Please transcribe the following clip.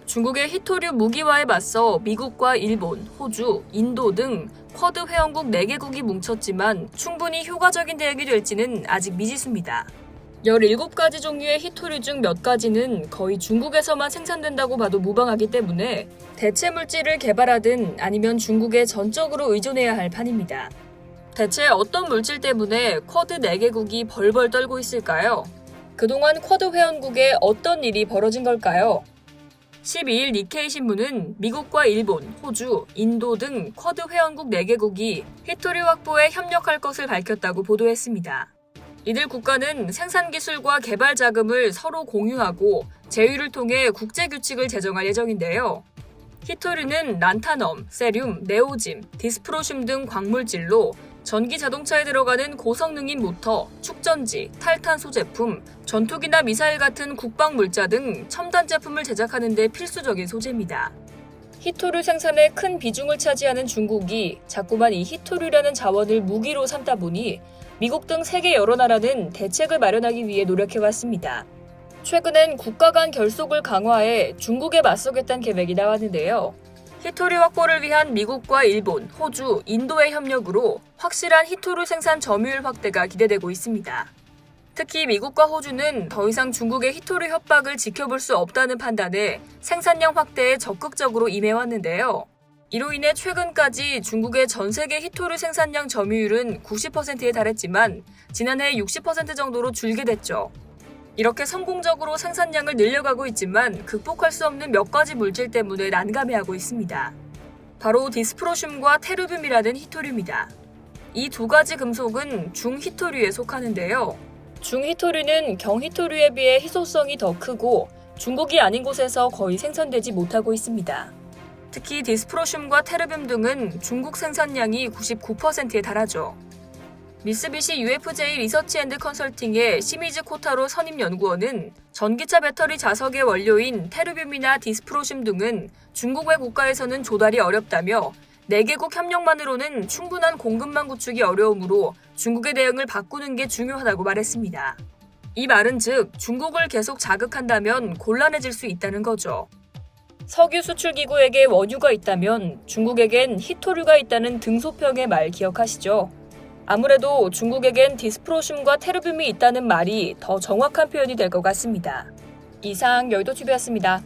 중국의 히토류 무기화에 맞서 미국과 일본, 호주, 인도 등 쿼드 회원국 4개국이 뭉쳤지만 충분히 효과적인 대응이 될지는 아직 미지수입니다. 17가지 종류의 히토류 중 몇 가지는 거의 중국에서만 생산된다고 봐도 무방하기 때문에 대체 물질을 개발하든 아니면 중국에 전적으로 의존해야 할 판입니다. 대체 어떤 물질 때문에 쿼드 4개국이 벌벌 떨고 있을까요? 그동안 쿼드 회원국에 어떤 일이 벌어진 걸까요? 12일 니케이 신문은 미국과 일본, 호주, 인도 등 쿼드 회원국 4개국이 히토류 확보에 협력할 것을 밝혔다고 보도했습니다. 이들 국가는 생산 기술과 개발 자금을 서로 공유하고 제휴를 통해 국제 규칙을 제정할 예정인데요. 히토류는 란타넘, 세륨, 네오짐, 디스프로슘 등 광물질로 전기 자동차에 들어가는 고성능인 모터, 축전지, 탈탄소 제품, 전투기나 미사일 같은 국방 물자 등 첨단 제품을 제작하는 데 필수적인 소재입니다. 히토류 생산에 큰 비중을 차지하는 중국이 자꾸만 이 히토류라는 자원을 무기로 삼다 보니 미국 등 세계 여러 나라는 대책을 마련하기 위해 노력해왔습니다. 최근엔 국가 간 결속을 강화해 중국에 맞서겠다는 계획이 나왔는데요. 히토류 확보를 위한 미국과 일본, 호주, 인도의 협력으로 확실한 히토류 생산 점유율 확대가 기대되고 있습니다. 특히 미국과 호주는 더 이상 중국의 히토류 협박을 지켜볼 수 없다는 판단에 생산량 확대에 적극적으로 임해왔는데요. 이로 인해 최근까지 중국의 전 세계 히토류 생산량 점유율은 90%에 달했지만 지난해 60% 정도로 줄게 됐죠. 이렇게 성공적으로 생산량을 늘려가고 있지만 극복할 수 없는 몇 가지 물질 때문에 난감해하고 있습니다. 바로 디스프로슘과 테르뷴이라는 히토류입니다. 이 두 가지 금속은 중히토류에 속하는데요. 중히토류는 경히토류에 비해 희소성이 더 크고 중국이 아닌 곳에서 거의 생산되지 못하고 있습니다. 특히 디스프로슘과 테르뷴 등은 중국 생산량이 99%에 달하죠. 미쓰비시 UFJ 리서치 앤드 컨설팅의 시미즈 코타로 선임 연구원은 전기차 배터리 자석의 원료인 테르뷴이나 디스프로슘 등은 중국 외 국가에서는 조달이 어렵다며 4개국 협력만으로는 충분한 공급망 구축이 어려우므로 중국의 대응을 바꾸는 게 중요하다고 말했습니다. 이 말은 즉 중국을 계속 자극한다면 곤란해질 수 있다는 거죠. 석유 수출 기구에게 원유가 있다면 중국에겐 히토류가 있다는 등소평의 말 기억하시죠? 아무래도 중국에겐 디스프로슘과 테르뷴이 있다는 말이 더 정확한 표현이 될 것 같습니다. 이상 여의도TV였습니다.